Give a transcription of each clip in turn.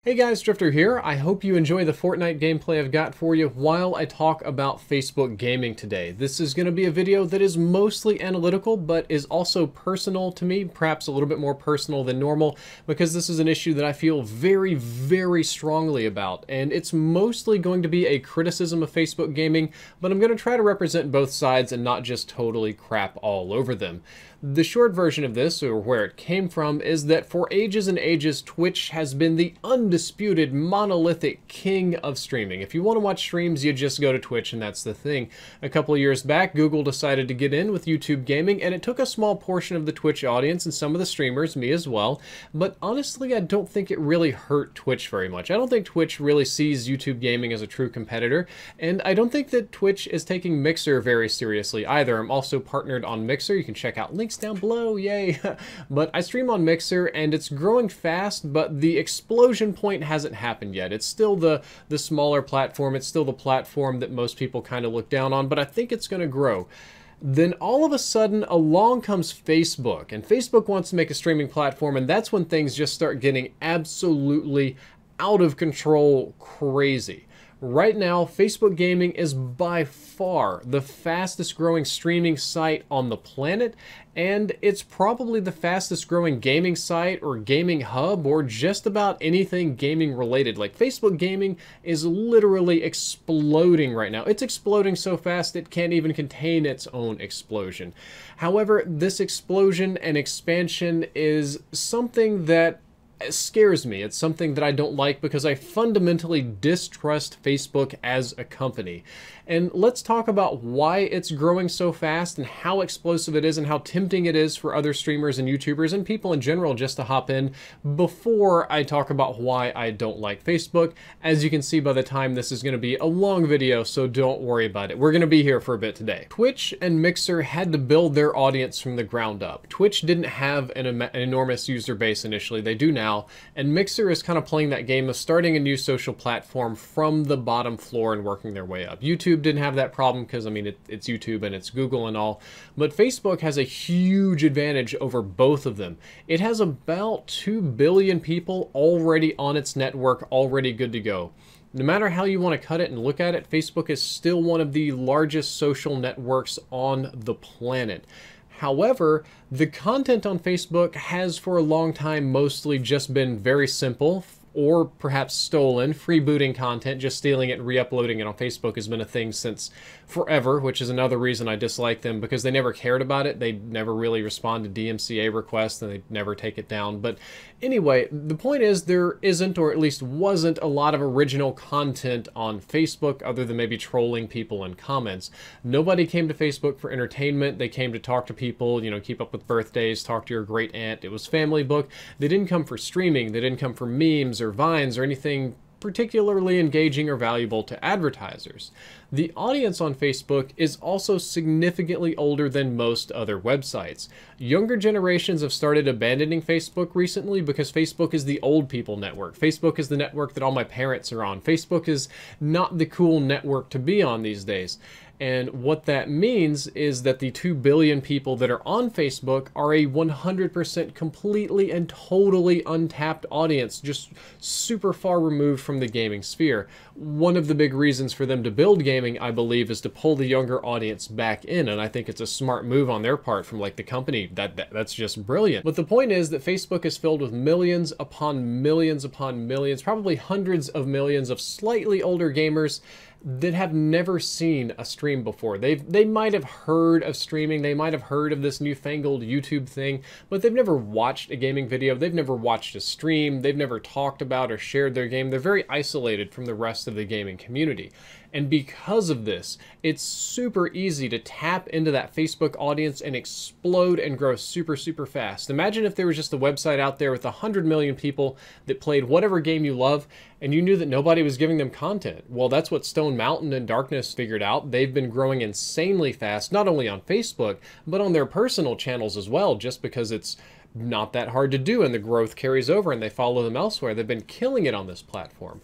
Hey guys, Drifter here. I hope you enjoy the Fortnite gameplay I've got for you while I talk about Facebook gaming today. This is going to be a video that is mostly analytical, but is also personal to me, perhaps a little bit more personal than normal, because this is an issue that I feel very, very strongly about. And it's mostly going to be a criticism of Facebook gaming, but I'm going to try to represent both sides and not just totally crap all over them. The short version of this, or where it came from, is that for ages and ages, Twitch has been the undisputed monolithic king of streaming. If you want to watch streams, you just go to Twitch, and that's the thing. A couple of years back, Google decided to get in with YouTube gaming, and it took a small portion of the Twitch audience and some of the streamers, me as well, but honestly, I don't think it really hurt Twitch very much. I don't think Twitch really sees YouTube gaming as a true competitor, and I don't think that Twitch is taking Mixer very seriously either. I'm also partnered on Mixer. You can check out links down below, yay. But I stream on Mixer and it's growing fast, but the explosion point hasn't happened yet. It's still the smaller platform. It's still the platform that most people kind of look down on, but I think it's going to grow. Then all of a sudden along comes Facebook, and Facebook wants to make a streaming platform, and that's when things just start getting absolutely out of control crazy. Right now, Facebook gaming is by far the fastest growing streaming site on the planet, and it's probably the fastest growing gaming site or gaming hub or just about anything gaming related. Like, Facebook gaming is literally exploding right now. It's exploding so fast it can't even contain its own explosion. However, this explosion and expansion is something that scares me. It's something that I don't like because I fundamentally distrust Facebook as a company. And let's talk about why it's growing so fast and how explosive it is and how tempting it is for other streamers and YouTubers and people in general just to hop in before I talk about why I don't like Facebook. As you can see by the time, this is going to be a long video, so don't worry about it. We're going to be here for a bit today. Twitch and Mixer had to build their audience from the ground up. Twitch didn't have an enormous user base initially. They do now. And Mixer is kind of playing that game of starting a new social platform from the bottom floor and working their way up. YouTube didn't have that problem because, I mean, it's YouTube and it's Google and all. But Facebook has a huge advantage over both of them. It has about 2 billion people already on its network, already good to go. No matter how you want to cut it and look at it, Facebook is still one of the largest social networks on the planet. However, the content on Facebook has for a long time mostly just been very simple, or perhaps stolen. Freebooting content, just stealing it and re-uploading it on Facebook has been a thing since forever, which is another reason I dislike them, because they never cared about it. They never really respond to DMCA requests, and they never take it down. But anyway, the point is there isn't, or at least wasn't, a lot of original content on Facebook other than maybe trolling people in comments. Nobody came to Facebook for entertainment. They came to talk to people, you know, keep up with birthdays, talk to your great aunt. It was family book. They didn't come for streaming. They didn't come for memes or Vines or anything particularly engaging or valuable to advertisers. The audience on Facebook is also significantly older than most other websites. Younger generations have started abandoning Facebook recently because Facebook is the old people network. Facebook is the network that all my parents are on. Facebook is not the cool network to be on these days. And what that means is that the 2 billion people that are on Facebook are a 100% completely and totally untapped audience, just super far removed from the gaming sphere. One of the big reasons for them to build gaming, I believe, is to pull the younger audience back in, and I think it's a smart move on their part from like the company. That's just brilliant. But the point is that Facebook is filled with millions upon millions upon millions, probably hundreds of millions of slightly older gamers that have never seen a stream before. They might have heard of streaming, they might have heard of this newfangled YouTube thing, but they've never watched a gaming video, they've never watched a stream, they've never talked about or shared their game. They're very isolated from the rest of the gaming community. And because of this, it's super easy to tap into that Facebook audience and explode and grow super, super fast. Imagine if there was just a website out there with 100 million people that played whatever game you love, and you knew that nobody was giving them content. Well, that's what Stone Mountain and Darkness figured out. They've been growing insanely fast, not only on Facebook, but on their personal channels as well, just because it's not that hard to do and the growth carries over and they follow them elsewhere. They've been killing it on this platform.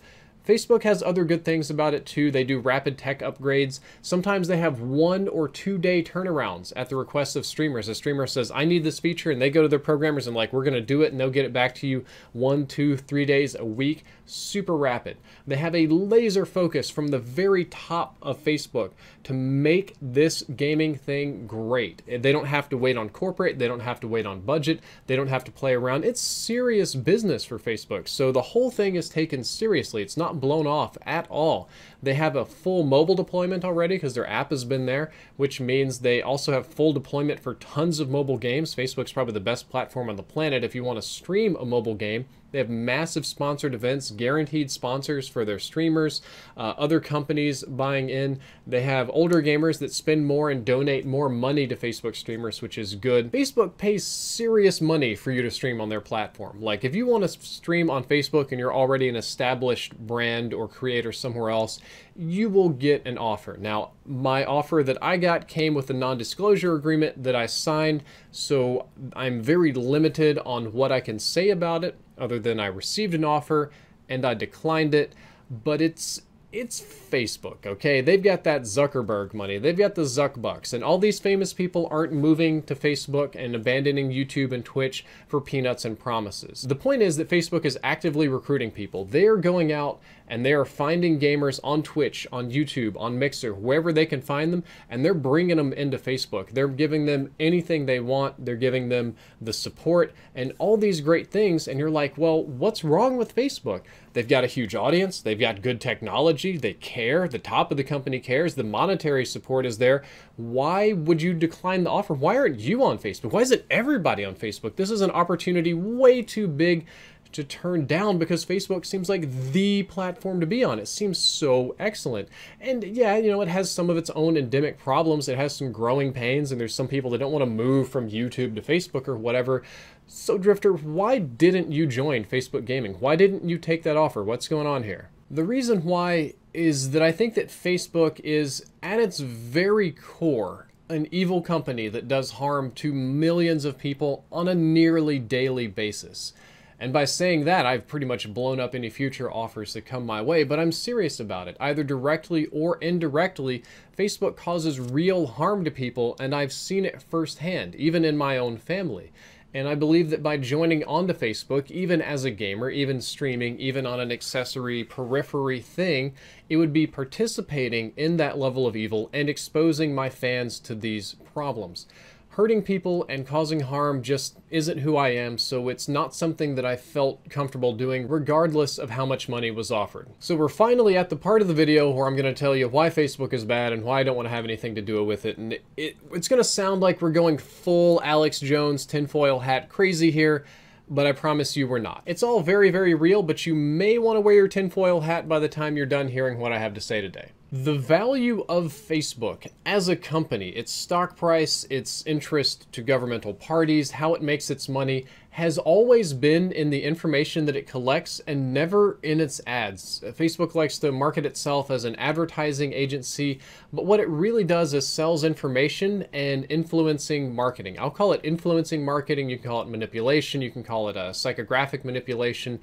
Facebook has other good things about it too. They do rapid tech upgrades. Sometimes they have 1 or 2 day turnarounds at the request of streamers. A streamer says, I need this feature, and they go to their programmers and like, we're going to do it, and they'll get it back to you 1, 2, 3 days, a week. super rapid. They have a laser focus from the very top of Facebook to make this gaming thing great. They don't have to wait on corporate, they don't have to wait on budget, they don't have to play around. It's serious business for Facebook. So the whole thing is taken seriously. It's not blown off at all. They have a full mobile deployment already because their app has been there, which means they also have full deployment for tons of mobile games. Facebook's probably the best platform on the planet if you want to stream a mobile game. They have massive sponsored events, guaranteed sponsors for their streamers, other companies buying in. They have older gamers that spend more and donate more money to Facebook streamers, which is good. Facebook pays serious money for you to stream on their platform. Like if you want to stream on Facebook and you're already an established brand or creator somewhere else, you will get an offer. Now, my offer that I got came with a non-disclosure agreement that I signed, so I'm very limited on what I can say about it, other than I received an offer and I declined it. But it's Facebook, okay? They've got that Zuckerberg money. They've got the Zuck bucks, and all these famous people aren't moving to Facebook and abandoning YouTube and Twitch for peanuts and promises. The point is that Facebook is actively recruiting people. They are going out and they are finding gamers on Twitch, on YouTube, on Mixer, wherever they can find them, and they're bringing them into Facebook. They're giving them anything they want. They're giving them the support and all these great things, and you're like, well, what's wrong with Facebook? They've got a huge audience. They've got good technology. They care. The top of the company cares. The monetary support is there. Why would you decline the offer? Why aren't you on Facebook? Why isn't everybody on Facebook? This is an opportunity way too big to turn down because Facebook seems like the platform to be on. It seems so excellent. And yeah, you know, it has some of its own endemic problems. It has some growing pains, and there's some people that don't want to move from YouTube to Facebook or whatever. So Drifter, why didn't you join Facebook Gaming? Why didn't you take that offer? What's going on here? The reason why is that I think that Facebook is at its very core an evil company that does harm to millions of people on a nearly daily basis. And by saying that, I've pretty much blown up any future offers that come my way, but I'm serious about it. Either directly or indirectly, Facebook causes real harm to people, and I've seen it firsthand, even in my own family. And I believe that by joining onto Facebook, even as a gamer, even streaming, even on an accessory periphery thing, it would be participating in that level of evil and exposing my fans to these problems. Hurting people and causing harm just isn't who I am, so it's not something that I felt comfortable doing regardless of how much money was offered. So we're finally at the part of the video where I'm going to tell you why Facebook is bad and why I don't want to have anything to do with it. And it's going to sound like we're going full Alex Jones tinfoil hat crazy here, but I promise you we're not. It's all very, very real, but you may want to wear your tinfoil hat by the time you're done hearing what I have to say today. The value of Facebook as a company, its stock price, its interest to governmental parties, how it makes its money, has always been in the information that it collects and never in its ads. Facebook likes to market itself as an advertising agency, but what it really does is sells information and influencing marketing. I'll call it influencing marketing, you can call it manipulation, you can call it a psychographic manipulation.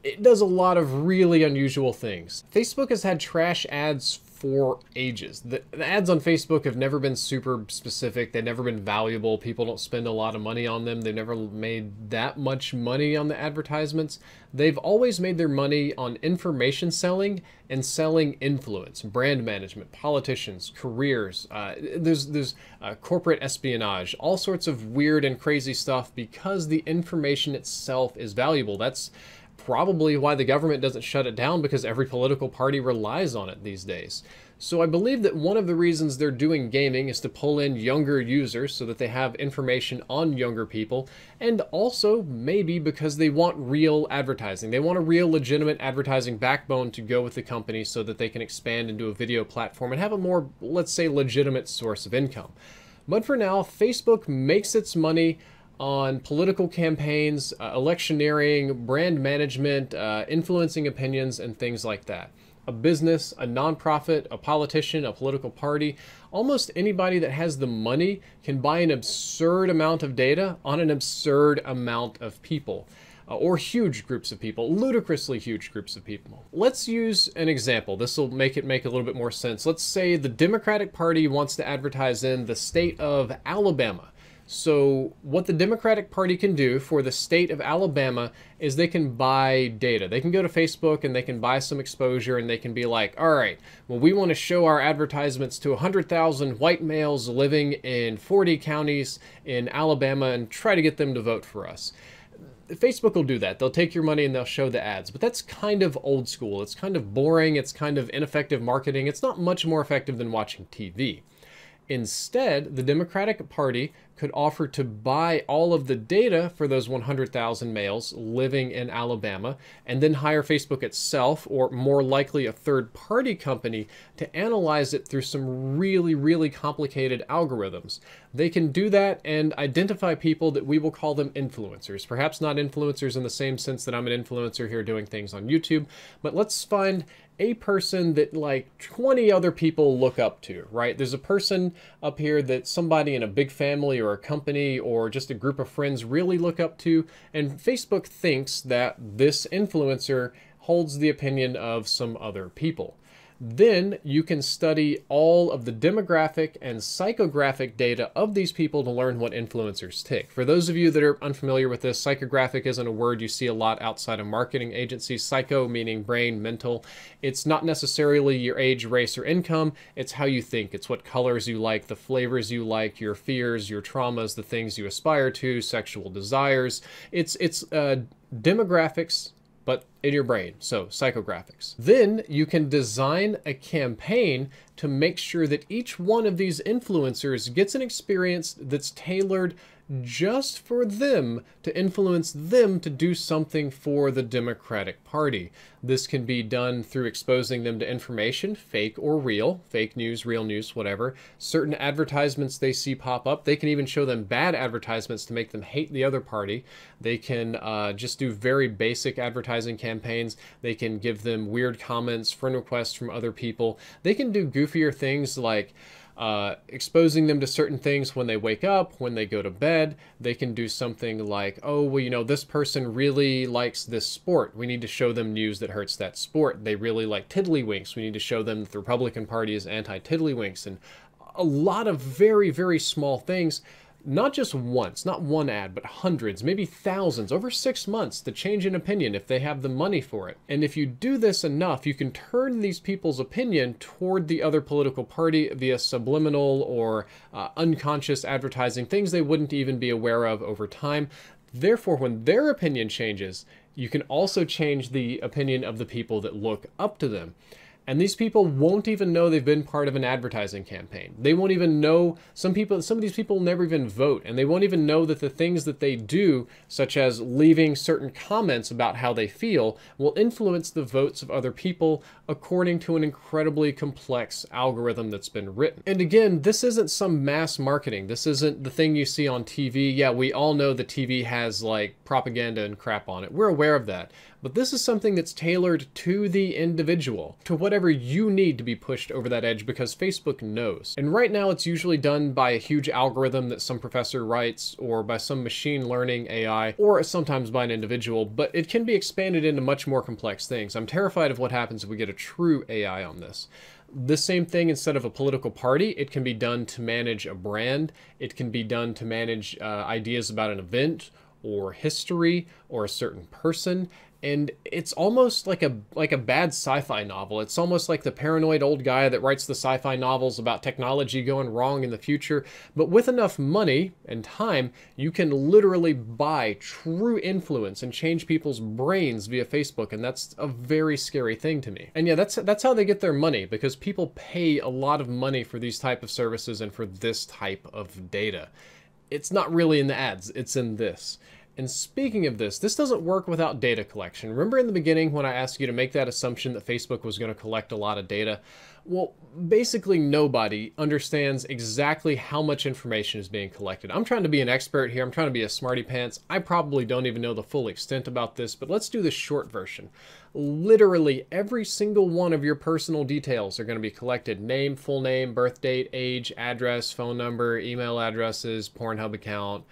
It does a lot of really unusual things. Facebook has had trash ads for ages. The ads on Facebook have never been super specific. They've never been valuable. People don't spend a lot of money on them. They've never made that much money on the advertisements. They've always made their money on information selling and selling influence, brand management, politicians, careers. There's corporate espionage, all sorts of weird and crazy stuff because the information itself is valuable. That's probably why the government doesn't shut it down, because every political party relies on it these days. So I believe that one of the reasons they're doing gaming is to pull in younger users so that they have information on younger people, and also maybe because they want real advertising. They want a real legitimate advertising backbone to go with the company so that they can expand into a video platform and have a more, let's say, legitimate source of income. But for now, Facebook makes its money on political campaigns, electioneering, brand management, influencing opinions, and things like that. A business, a nonprofit, a politician, a political party, almost anybody that has the money can buy an absurd amount of data on an absurd amount of people. Or huge groups of people, ludicrously huge groups of people. Let's use an example. This will make a little bit more sense. Let's say the Democratic Party wants to advertise in the state of Alabama. So what the Democratic Party can do for the state of Alabama is they can buy data. They can go to Facebook and they can buy some exposure, and they can be like, all right, well, we want to show our advertisements to 100,000 white males living in 40 counties in Alabama and try to get them to vote for us. Facebook will do that. They'll take your money and they'll show the ads, but that's kind of old school. It's kind of boring. It's kind of ineffective marketing. It's not much more effective than watching TV. Instead, the Democratic Party could offer to buy all of the data for those 100,000 males living in Alabama, and then hire Facebook itself, or more likely a third-party company, to analyze it through some really, really complicated algorithms. They can do that and identify people that we will call them influencers. Perhaps not influencers in the same sense that I'm an influencer here doing things on YouTube, but let's find a person that like 20 other people look up to, right? There's a person up here that somebody in a big family or a company or just a group of friends really look up to, and Facebook thinks that this influencer holds the opinion of some other people. Then you can study all of the demographic and psychographic data of these people to learn what influencers tick. For those of you that are unfamiliar with this, psychographic isn't a word you see a lot outside of marketing agencies. Psycho meaning brain, mental. It's not necessarily your age, race, or income. It's how you think. It's what colors you like, the flavors you like, your fears, your traumas, the things you aspire to, sexual desires. It's demographics, but in your brain, so psychographics. Then you can design a campaign to make sure that each one of these influencers gets an experience that's tailored just for them, to influence them to do something for the Democratic Party. This can be done through exposing them to information, fake or real, fake news, real news, whatever. Certain advertisements they see pop up, they can even show them bad advertisements to make them hate the other party. They can just do very basic advertising campaigns. They can give them weird comments, friend requests from other people. They can do goofier things like exposing them to certain things when they wake up, when they go to bed. They can do something like, oh, well, you know, this person really likes this sport. We need to show them news that hurts that sport. They really like tiddlywinks. We need to show them that the Republican Party is anti-tiddlywinks. And a lot of very, very small things. Not just once, not one ad, but hundreds, maybe thousands, over 6 months to change an opinion if they have the money for it. And if you do this enough, you can turn these people's opinion toward the other political party via subliminal or unconscious advertising, things they wouldn't even be aware of over time. Therefore, when their opinion changes, you can also change the opinion of the people that look up to them. And these people won't even know they've been part of an advertising campaign. They won't even know, some of these people never even vote, and they won't even know that the things that they do, such as leaving certain comments about how they feel, will influence the votes of other people according to an incredibly complex algorithm that's been written. And again, this isn't some mass marketing. This isn't the thing you see on TV. Yeah, we all know the TV has like propaganda and crap on it. We're aware of that. But this is something that's tailored to the individual, to whatever you need to be pushed over that edge, because Facebook knows. And right now it's usually done by a huge algorithm that some professor writes, or by some machine learning AI, or sometimes by an individual, but it can be expanded into much more complex things. I'm terrified of what happens if we get a true AI on this. The same thing, instead of a political party, it can be done to manage a brand. It can be done to manage ideas about an event or history or a certain person. And it's almost like a bad sci-fi novel. It's almost like the paranoid old guy that writes the sci-fi novels about technology going wrong in the future. But with enough money and time, you can literally buy true influence and change people's brains via Facebook. And that's a very scary thing to me. And yeah, that's how they get their money, because people pay a lot of money for these type of services and for this type of data. It's not really in the ads, it's in this. And speaking of this doesn't work without data collection. Remember in the beginning when I asked you to make that assumption that Facebook was going to collect a lot of data? Well, basically nobody understands exactly how much information is being collected. I'm trying to be an expert here. I'm trying to be a smarty pants. I probably don't even know the full extent about this, but let's do the short version. Literally every single one of your personal details are going to be collected. Name, full name, birth date, age, address, phone number, email addresses, Pornhub account,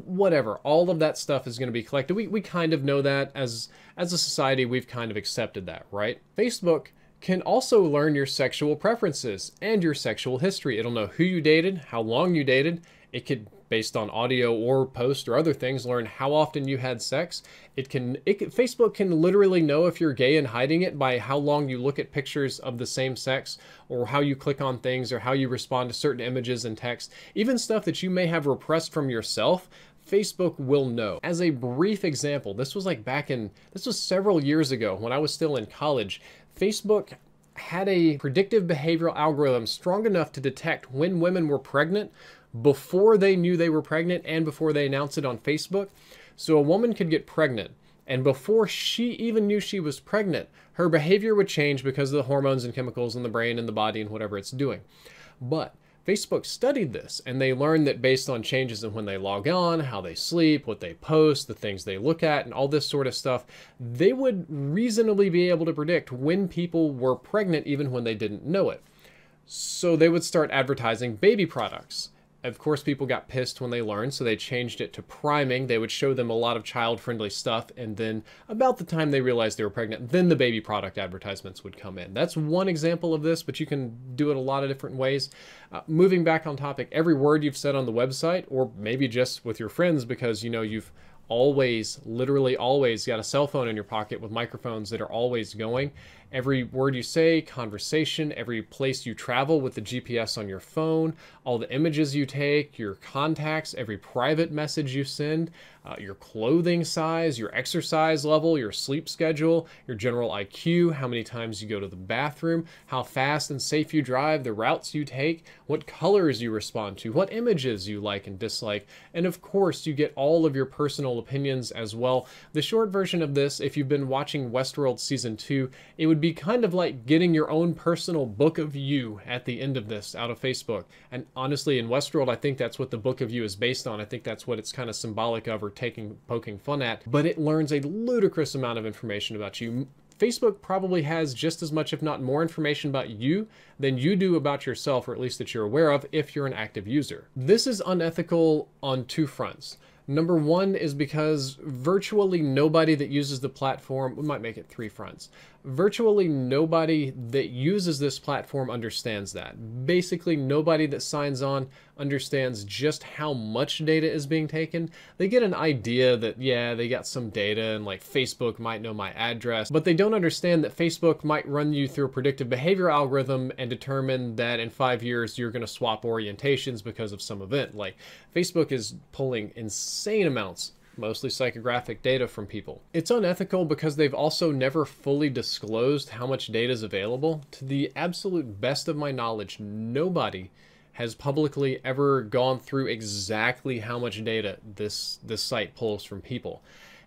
whatever. All of that stuff is going to be collected. We kind of know that as a society. We've kind of accepted that, right? Facebook can also learn your sexual preferences and your sexual history. It'll know who you dated, how long you dated, It could, based on audio or post or other things, learn how often you had sex. Facebook can literally know if you're gay and hiding it by how long you look at pictures of the same sex, or how you click on things, or how you respond to certain images and text. Even stuff that you may have repressed from yourself, Facebook will know. As a brief example, this was several years ago when I was still in college. Facebook had a predictive behavioral algorithm strong enough to detect when women were pregnant before they knew they were pregnant and before they announced it on Facebook. So a woman could get pregnant, and before she even knew she was pregnant, her behavior would change because of the hormones and chemicals in the brain and the body and whatever it's doing. But Facebook studied this, and they learned that based on changes in when they log on, how they sleep, what they post, the things they look at, and all this sort of stuff, they would reasonably be able to predict when people were pregnant even when they didn't know it. So they would start advertising baby products. Of course, people got pissed when they learned, so they changed it to priming. They would show them a lot of child-friendly stuff, and then about the time they realized they were pregnant, then the baby product advertisements would come in. That's one example of this, but you can do it a lot of different ways. Moving back on topic, every word you've said on the website, or maybe just with your friends, because you've always, literally always got a cell phone in your pocket with microphones that are always going. Every word you say, conversation, every place you travel with the GPS on your phone, all the images you take, your contacts, every private message you send, your clothing size, your exercise level, your sleep schedule, your general IQ, how many times you go to the bathroom, how fast and safe you drive, the routes you take, what colors you respond to, what images you like and dislike, and of course you get all of your personal opinions as well. The short version of this, if you've been watching Westworld Season 2, it would be kind of like getting your own personal book of you at the end of this out of Facebook. And honestly, in Westworld, I think that's what the book of you is based on. I think that's what it's kind of symbolic of, or poking fun at, but it learns a ludicrous amount of information about you. Facebook probably has just as much, if not more, information about you than you do about yourself, or at least that you're aware of if you're an active user. This is unethical on two fronts. Number one is because virtually nobody that uses the platform, we might make it three fronts. Virtually nobody that uses this platform understands that. Basically, nobody that signs on understands just how much data is being taken. They get an idea that, yeah, they got some data and like Facebook might know my address, but they don't understand that Facebook might run you through a predictive behavior algorithm and determine that in 5 years you're going to swap orientations because of some event. Like, Facebook is pulling insane amounts, mostly psychographic data from people. It's unethical because they've also never fully disclosed how much data is available. To the absolute best of my knowledge, nobody has publicly ever gone through exactly how much data this site pulls from people.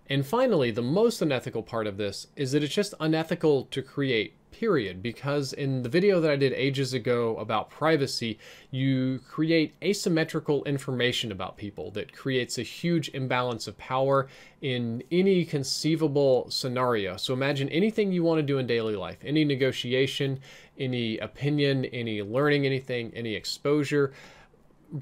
And finally, the most unethical part of this is that it's just unethical to create, period, because in the video that I did ages ago about privacy, you create asymmetrical information about people that creates a huge imbalance of power in any conceivable scenario. So imagine anything you want to do in daily life, any negotiation, any opinion, any learning anything, any exposure,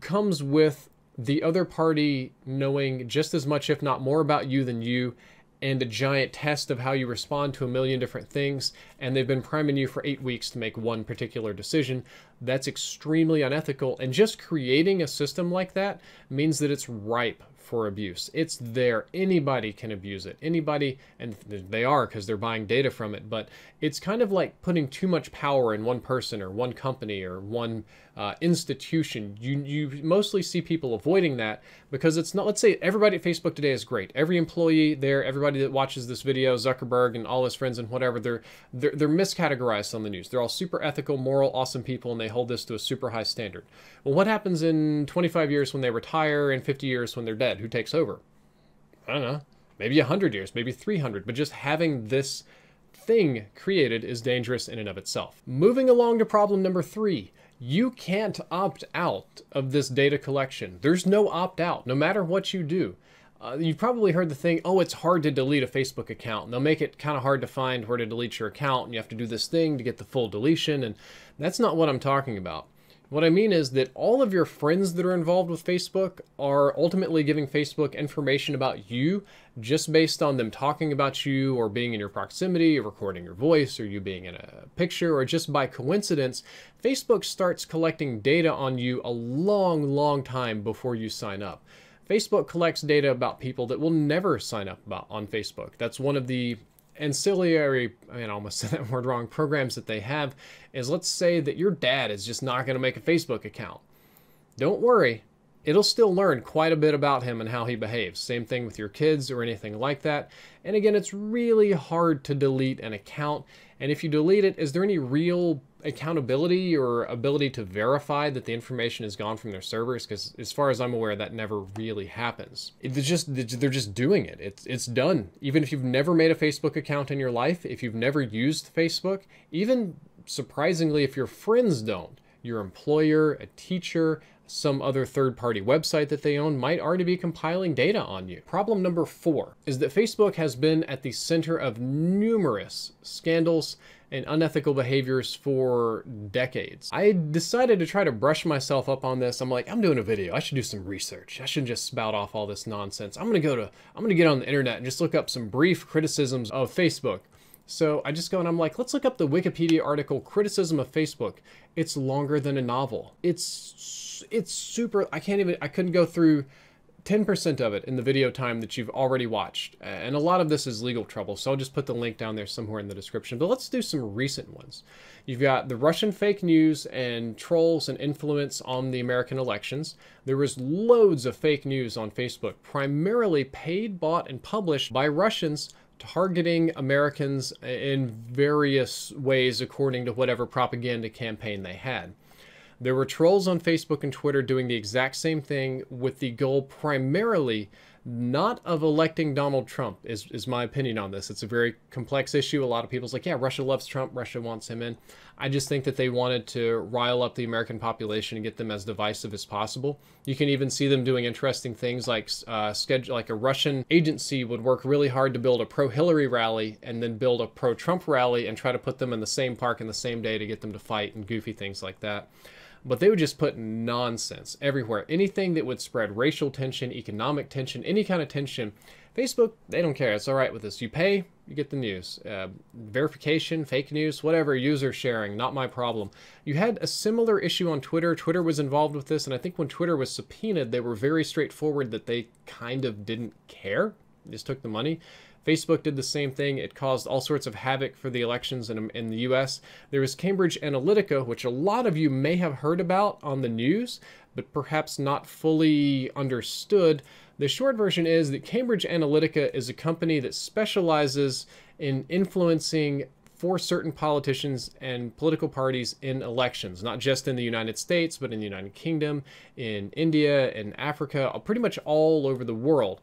comes with the other party knowing just as much, if not more, about you than you, and a giant test of how you respond to a million different things, and they've been priming you for 8 weeks to make one particular decision. That's extremely unethical, and just creating a system like that means that it's ripe for abuse. It's there. Anybody can abuse it. Anybody, and they are because they're buying data from it, but it's kind of like putting too much power in one person or one company or one institution. You mostly see people avoiding that because it's not, let's say everybody at Facebook today is great. Every employee there, everybody that watches this video, Zuckerberg and all his friends and whatever, they're miscategorized on the news. They're all super ethical, moral, awesome people, and they hold this to a super high standard. Well, what happens in 25 years when they retire, and 50 years when they're dead? Who takes over? I don't know. Maybe 100 years, maybe 300, but just having this thing created is dangerous in and of itself. Moving along to problem number 3. You can't opt out of this data collection. There's no opt out, no matter what you do. You've probably heard the thing, oh, it's hard to delete a Facebook account. And they'll make it kind of hard to find where to delete your account, and you have to do this thing to get the full deletion, and that's not what I'm talking about. What I mean is that all of your friends that are involved with Facebook are ultimately giving Facebook information about you just based on them talking about you or being in your proximity or recording your voice or you being in a picture, or just by coincidence, Facebook starts collecting data on you a long time before you sign up. Facebook collects data about people that will never sign up on Facebook. That's one of the ancillary, I almost said that word wrong, programs that they have is, let's say that your dad is just not going to make a Facebook account. Don't worry, it'll still learn quite a bit about him and how he behaves. Same thing with your kids or anything like that. And again, it's really hard to delete an account. And if you delete it, is there any real accountability or ability to verify that the information is gone from their servers? Because as far as I'm aware, that never really happens. They're just doing it. It's done. Even if you've never made a Facebook account in your life, if you've never used Facebook, even surprisingly, if your friends don't, your employer, a teacher, some other third-party website that they own might already be compiling data on you. Problem number 4 is that Facebook has been at the center of numerous scandals and unethical behaviors for decades. I decided to try to brush myself up on this. I'm like, I'm doing a video. I should do some research. I shouldn't just spout off all this nonsense. I'm gonna get on the internet and just look up some brief criticisms of Facebook. So I just go and I'm like, let's look up the Wikipedia article, Criticism of Facebook. It's longer than a novel. It's super, I couldn't go through 10% of it in the video time that you've already watched. And a lot of this is legal trouble, so I'll just put the link down there somewhere in the description. But let's do some recent ones. You've got the Russian fake news and trolls and influence on the American elections. There was loads of fake news on Facebook, primarily paid, bought, and published by Russians, targeting Americans in various ways according to whatever propaganda campaign they had. There were trolls on Facebook and Twitter doing the exact same thing with the goal primarily not of electing Donald Trump, is my opinion on this. It's a very complex issue. A lot of people's like, yeah, Russia loves Trump, Russia wants him in. I just think that they wanted to rile up the American population and get them as divisive as possible. You can even see them doing interesting things like like a Russian agency would work really hard to build a pro-Hillary rally and then build a pro-Trump rally and try to put them in the same park in the same day to get them to fight and goofy things like that. But they would just put nonsense everywhere. Anything that would spread racial tension, economic tension, any kind of tension. Facebook, they don't care. It's all right with this. You pay, you get the news. Verification, fake news, whatever, user sharing, not my problem. You had a similar issue on Twitter. Twitter was involved with this, and I think when Twitter was subpoenaed, they were very straightforward that they kind of didn't care. They just took the money. Facebook did the same thing. It caused all sorts of havoc for the elections in the US. There was Cambridge Analytica, which a lot of you may have heard about on the news, but perhaps not fully understood. The short version is that Cambridge Analytica is a company that specializes in influencing for certain politicians and political parties in elections, not just in the United States, but in the United Kingdom, in India, in Africa, pretty much all over the world.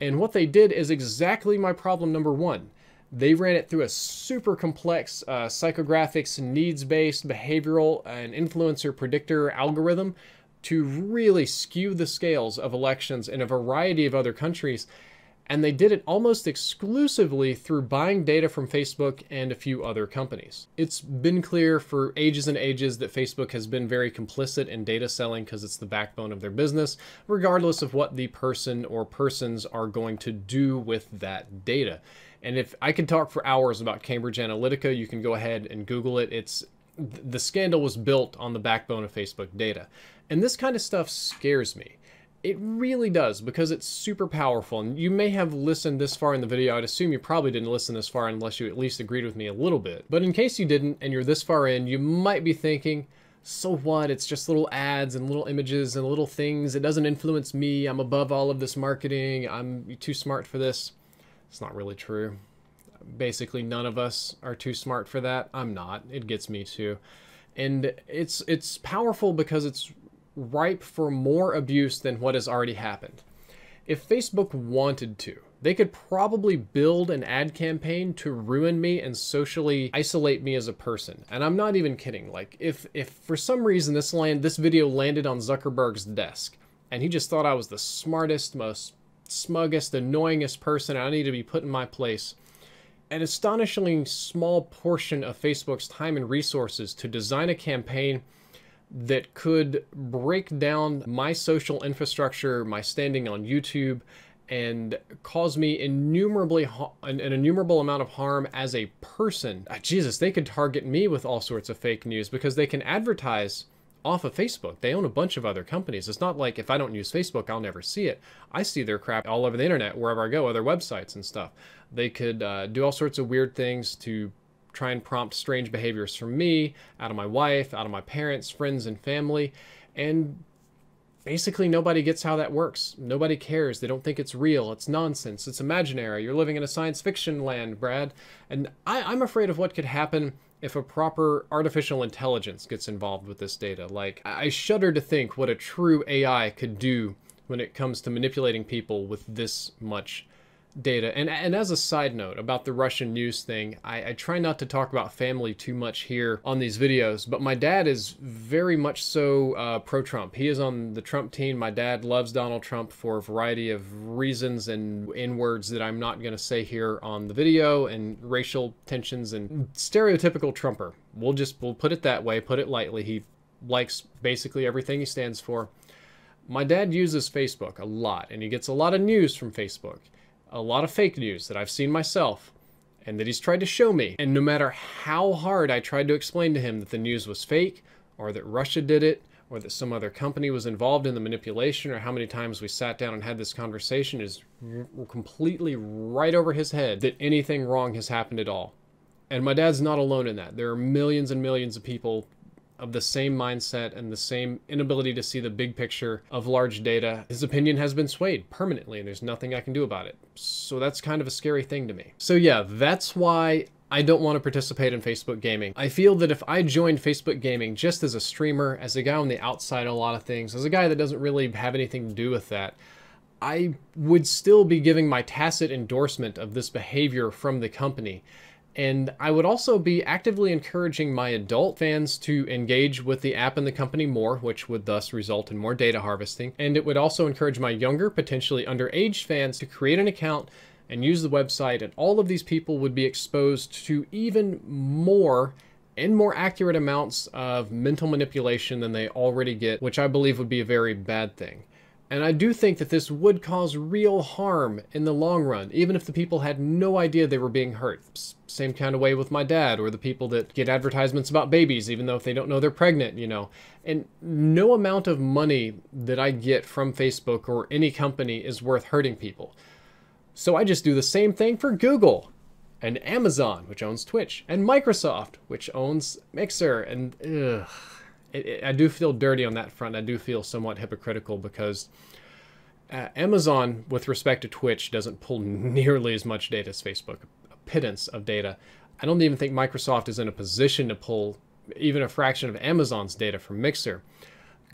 And what they did is exactly my problem number 1. They ran it through a super complex psychographics, needs-based, behavioral, and influencer predictor algorithm to really skew the scales of elections in a variety of other countries. And they did it almost exclusively through buying data from Facebook and a few other companies. It's been clear for ages and ages that Facebook has been very complicit in data selling because it's the backbone of their business, regardless of what the person or persons are going to do with that data. And if I could talk for hours about Cambridge Analytica, you can go ahead and Google it. The scandal was built on the backbone of Facebook data. And this kind of stuff scares me. It really does, because it's super powerful. And you may have listened this far in the video. I'd assume you probably didn't listen this far unless you at least agreed with me a little bit. But in case you didn't and you're this far in, you might be thinking, so what? It's just little ads and little images and little things. It doesn't influence me. I'm above all of this marketing. I'm too smart for this. It's not really true. Basically, none of us are too smart for that. I'm not. It gets me too. And it's powerful because it's ripe for more abuse than what has already happened. If Facebook wanted to, they could probably build an ad campaign to ruin me and socially isolate me as a person. And I'm not even kidding. Like, if for some reason this video landed on Zuckerberg's desk and he just thought I was the smartest, most smuggest, annoyingest person, I need to be put in my place, an astonishingly small portion of Facebook's time and resources to design a campaign that could break down my social infrastructure, my standing on YouTube, and cause me an innumerable amount of harm as a person. Jesus, they could target me with all sorts of fake news because they can advertise off of Facebook. They own a bunch of other companies. It's not like if I don't use Facebook, I'll never see it. I see their crap all over the internet, wherever I go, other websites and stuff. They could do all sorts of weird things to try and prompt strange behaviors from me, out of my wife, out of my parents, friends, and family. And basically nobody gets how that works. Nobody cares. They don't think it's real. It's nonsense. It's imaginary. You're living in a science fiction land, Brad. And I'm afraid of what could happen if a proper artificial intelligence gets involved with this data. Like, I shudder to think what a true AI could do when it comes to manipulating people with this much data. And as a side note about the Russian news thing, I try not to talk about family too much here on these videos, but my dad is very much so pro-Trump. He is on the Trump team. My dad loves Donald Trump for a variety of reasons and N-words that I'm not going to say here on the video, and racial tensions and stereotypical Trumper. We'll put it that way, put it lightly. He likes basically everything he stands for. My dad uses Facebook a lot, and he gets a lot of news from Facebook. A lot of fake news that I've seen myself and that he's tried to show me. And no matter how hard I tried to explain to him that the news was fake, or that Russia did it, or that some other company was involved in the manipulation, or how many times we sat down and had this conversation, is completely right over his head that anything wrong has happened at all. And my dad's not alone in that. There are millions and millions of people of the same mindset and the same inability to see the big picture of large data. His opinion has been swayed permanently, and there's nothing I can do about it. So that's kind of a scary thing to me. So yeah, that's why I don't want to participate in Facebook gaming. I feel that if I joined Facebook gaming just as a streamer, as a guy on the outside of a lot of things, as a guy that doesn't really have anything to do with that, I would still be giving my tacit endorsement of this behavior from the company. And I would also be actively encouraging my adult fans to engage with the app and the company more, which would thus result in more data harvesting. And it would also encourage my younger, potentially underage fans to create an account and use the website. And all of these people would be exposed to even more and more accurate amounts of mental manipulation than they already get, which I believe would be a very bad thing. And I do think that this would cause real harm in the long run, even if the people had no idea they were being hurt. Same kind of way with my dad, or the people that get advertisements about babies, even though if they don't know they're pregnant, you know. And no amount of money that I get from Facebook or any company is worth hurting people. So I just do the same thing for Google, and Amazon, which owns Twitch, and Microsoft, which owns Mixer, and ugh. I do feel dirty on that front. I do feel somewhat hypocritical because Amazon, with respect to Twitch, doesn't pull nearly as much data as Facebook, a pittance of data. I don't even think Microsoft is in a position to pull even a fraction of Amazon's data from Mixer.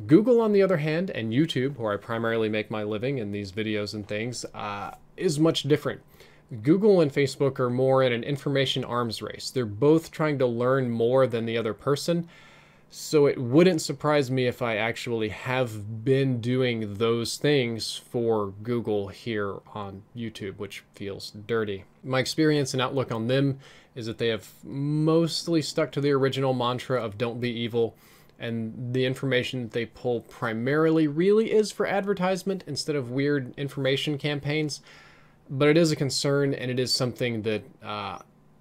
Google, on the other hand, and YouTube, where I primarily make my living in these videos and things, is much different. Google and Facebook are more in an information arms race. They're both trying to learn more than the other person. So it wouldn't surprise me if I actually have been doing those things for Google here on YouTube, which feels dirty. My experience and outlook on them is that they have mostly stuck to the original mantra of don't be evil, and the information that they pull primarily really is for advertisement instead of weird information campaigns. But it is a concern, and it is something that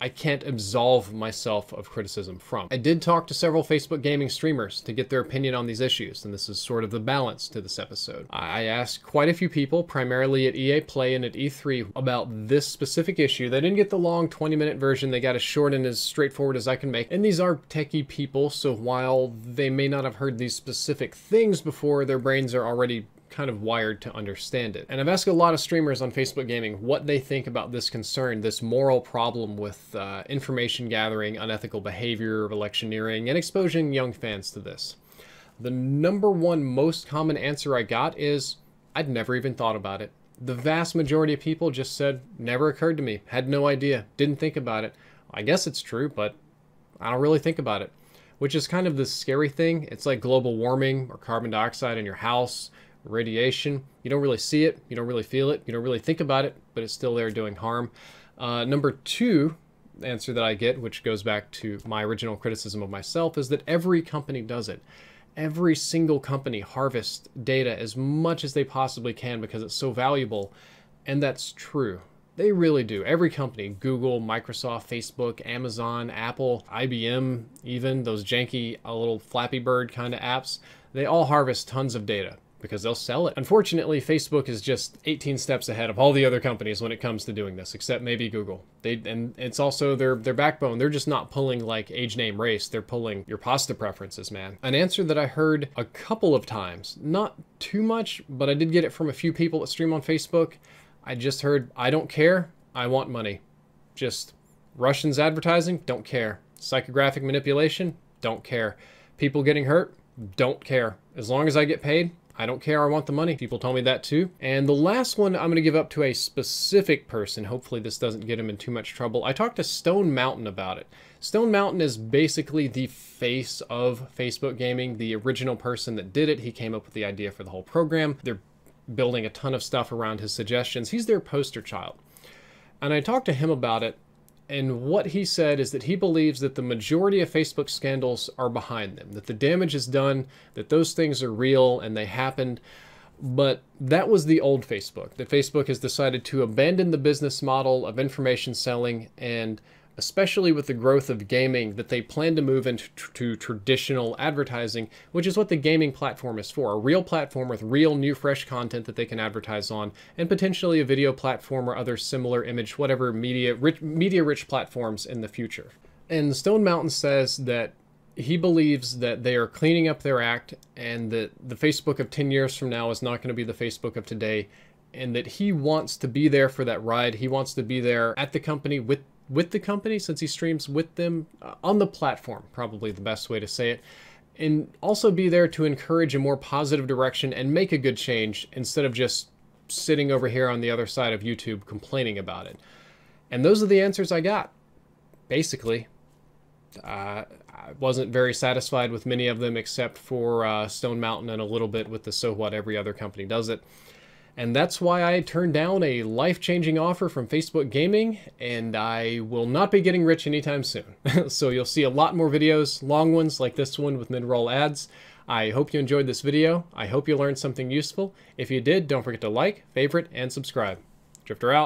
I can't absolve myself of criticism from. I did talk to several Facebook gaming streamers to get their opinion on these issues, and this is sort of the balance to this episode. I asked quite a few people, primarily at EA Play and at E3, about this specific issue. They didn't get the long 20-minute version. They got as short and as straightforward as I can make. And these are techie people, so while they may not have heard these specific things before, their brains are already kind of wired to understand it. And I've asked a lot of streamers on Facebook gaming what they think about this concern, this moral problem with information gathering, unethical behavior, electioneering, and exposing young fans to this. The number one most common answer I got is, I'd never even thought about it. The vast majority of people just said, never occurred to me, had no idea, didn't think about it. I guess it's true, but I don't really think about it. Which is kind of the scary thing. It's like global warming or carbon dioxide in your house, radiation. You don't really see it, you don't really feel it, you don't really think about it, but it's still there doing harm. Number two answer that I get, which goes back to my original criticism of myself, is that every company does it. every single company harvests data as much as they possibly can because it's so valuable. And that's true. They really do. Every company, Google, Microsoft, Facebook, Amazon, Apple, IBM, even those janky little Flappy Bird kind of apps, they all harvest tons of data because they'll sell it. Unfortunately, Facebook is just 18 steps ahead of all the other companies when it comes to doing this, except maybe Google. And it's also their backbone. They're just not pulling like age, name, race. They're pulling your pasta preferences, man. An answer that I heard a couple of times, not too much, but I did get it from a few people that stream on Facebook. I just heard, I don't care, I want money. Just Russians advertising, don't care. Psychographic manipulation, don't care. People getting hurt, don't care. As long as I get paid, I don't care, I want the money. People told me that too. And the last one I'm gonna give up to a specific person. Hopefully this doesn't get him in too much trouble. I talked to Stone Mountain about it. Stone Mountain is basically the face of Facebook gaming, the original person that did it. He came up with the idea for the whole program. They're building a ton of stuff around his suggestions. He's their poster child. And I talked to him about it, and what he said is that he believes that the majority of Facebook scandals are behind them, that the damage is done, that those things are real and they happened. But that was the old Facebook, that Facebook has decided to abandon the business model of information selling, and especially with the growth of gaming, that they plan to move into traditional advertising, which is what the gaming platform is for. A real platform with real new fresh content that they can advertise on, and potentially a video platform or other similar image, whatever media-rich platforms in the future. And Stone Mountain says that he believes that they are cleaning up their act, and that the Facebook of 10 years from now is not going to be the Facebook of today, and that he wants to be there for that ride. He wants to be there at the company with the company, since he streams with them on the platform, probably the best way to say it, and also be there to encourage a more positive direction and make a good change instead of just sitting over here on the other side of YouTube complaining about it. And those are the answers I got. Basically, I wasn't very satisfied with many of them except for Stone Mountain, and a little bit with the so what, every other company does it. And that's why I turned down a life-changing offer from Facebook Gaming, and I will not be getting rich anytime soon. So you'll see a lot more videos, long ones like this one with mid-roll ads. I hope you enjoyed this video. I hope you learned something useful. If you did, don't forget to like, favorite, and subscribe. Drifter out.